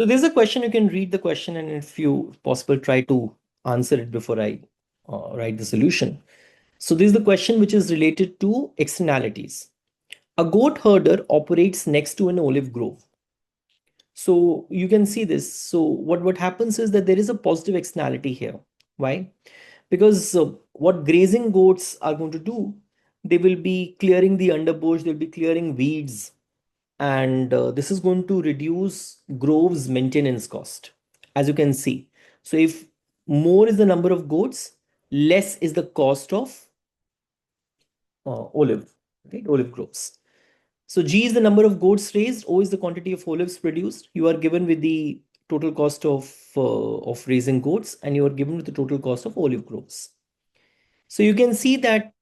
So there's a question, you can read the question and if you possible try to answer it before I write the solution. So this is the question which is related to externalities. A goat herder operates next to an olive grove. So you can see this. So what happens is that there is a positive externality here. Why? Because what grazing goats are going to do, they will be clearing the underbrush, they'll be clearing weeds, and this is going to reduce grove's maintenance cost, as you can see. So if more is the number of goats, less is the cost of olive, right? Olive groves. So G is the number of goats raised, O is the quantity of olives produced. You are given with the total cost of raising goats, and you are given with the total cost of olive groves. So you can see that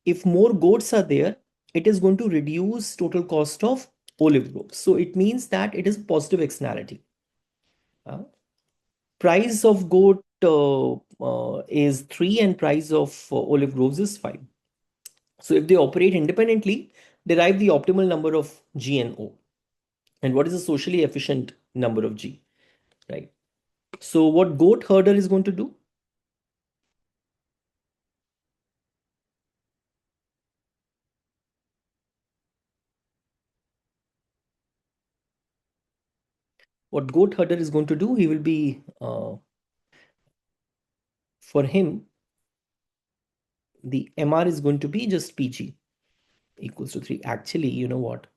if more goats are there, it is going to reduce total cost of olive groves. So it means that it is positive externality. Price of goat is 3 and price of olive groves is 5. So if they operate independently, derive the optimal number of G and O. And what is the socially efficient number of G, right? So what goat herder is going to do? What goat herder is going to do, he will be, for him, the MR is going to be just PG equals to 3. Actually, you know what?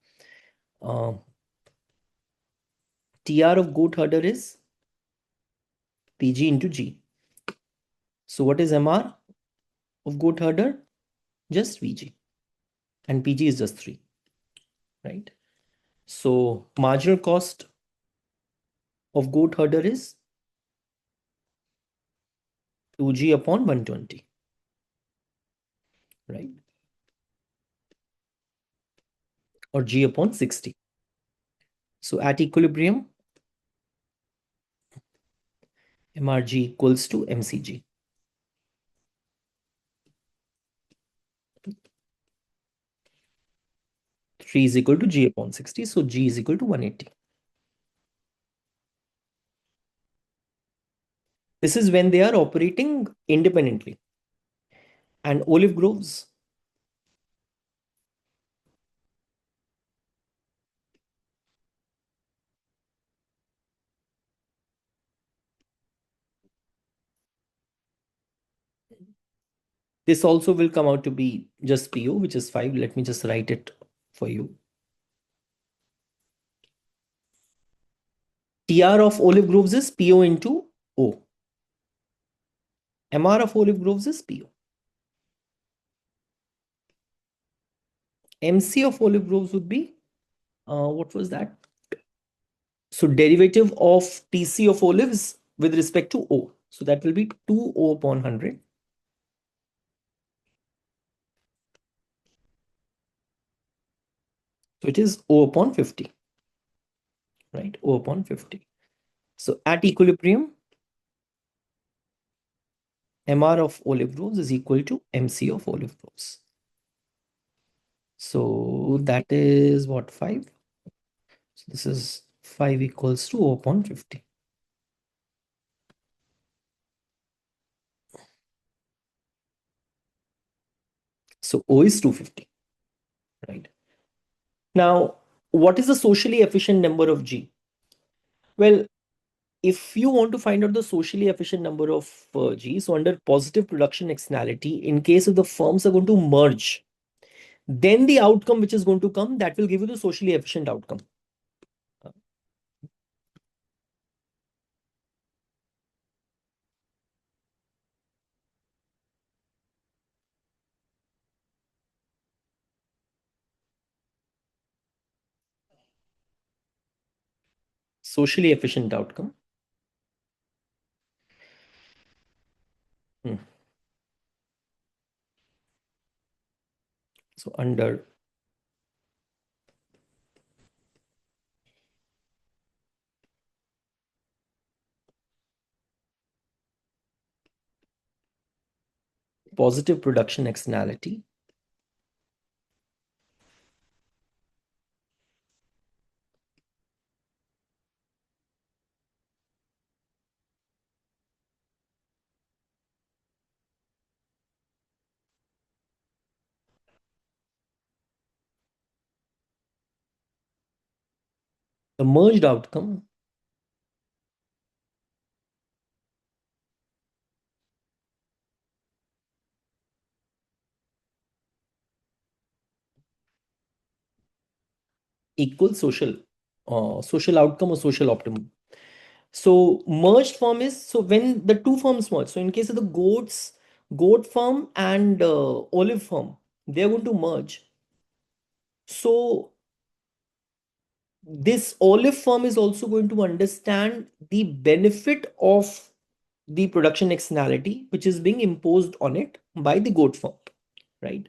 TR of goat herder is PG into G. So what is MR of goat herder? Just PG. And PG is just 3, right? So marginal cost of goat herder is 2G upon 120, right? Or G upon 60. So at equilibrium, MRG equals to MCG. Three is equal to G upon 60. So G is equal to 180. This is when they are operating independently. And olive groves, this also will come out to be just PO, which is 5. Let me just write it for you. TR of olive groves is PO into O. MR of olive groves is PO. MC of olive groves would be, what was that? So derivative of TC of olives with respect to O. So that will be 2O upon 100. So it is O upon 50, right? O upon 50. So at equilibrium, MR of olive groves is equal to MC of olive groves. So that is what, 5? So this is 5 equals to O upon 50. So O is 250, right? Now, what is the socially efficient number of G? Well, if you want to find out the socially efficient number of G, so under positive production externality, in case if the firms are going to merge, then the outcome which is going to come, that will give you the socially efficient outcome. Socially efficient outcome. So under positive production externality, The merged outcome equals social outcome or social optimum. So merged form is, so when the two firms merge. So in case of the goat firm and olive firm, they are going to merge. So this olive firm is also going to understand the benefit of the production externality which is being imposed on it by the goat firm, right?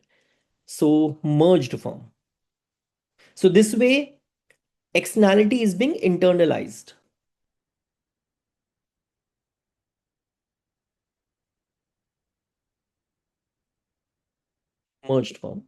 So merged firm. So this way externality is being internalized. Merged firm.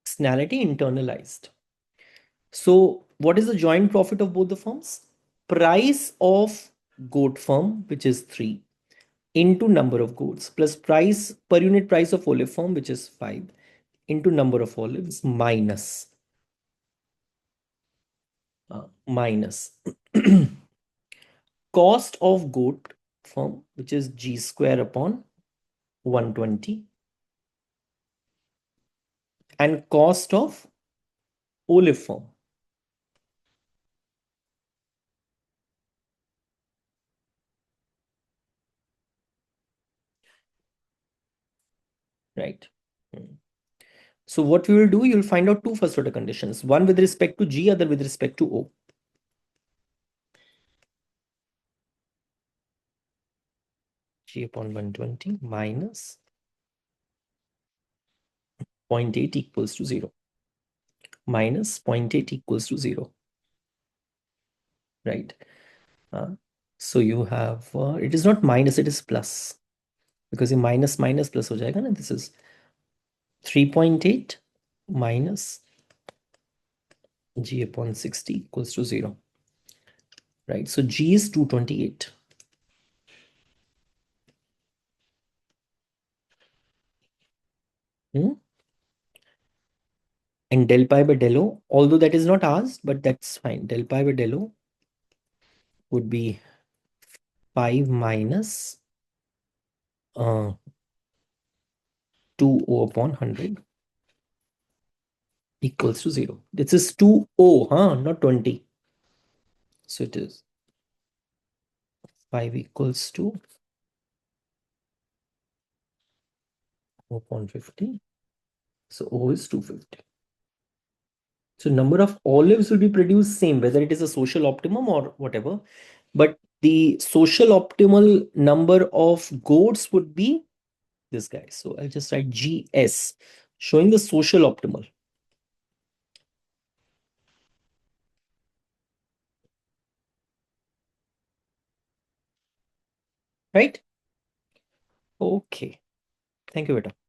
Externality internalized. So what is the joint profit of both the firms? Price of goat firm, which is 3, into number of goats, plus price per unit price of olive firm, which is 5, into number of olives, minus cost of goat firm, which is g square upon 120, and cost of olive firm, right? Hmm. So what we will do, you'll find out two first order conditions, one with respect to G, other with respect to O. G upon 120 minus 0.8 equals to 0. Minus 0.8 equals to 0. Right. So you have, it is not minus, it is plus. Because ये minus minus plus हो जाएगा ना, this is 3.8 minus G upon 60 equals to 0. Right. So G is 228. Hmm? And del pi by del O, although that is not asked, but that's fine. Del pi by del O would be 5 minus 2O upon 100 equals to 0. This is 2O, huh? Not 20. So it is 5 equals to O upon 50. So O is 250. So number of olives will be produced same, whether it is a social optimum or whatever. But the social optimal number of goats would be this guy. So I'll just write GS, showing the social optimal. Right? Okay. Thank you, Beta.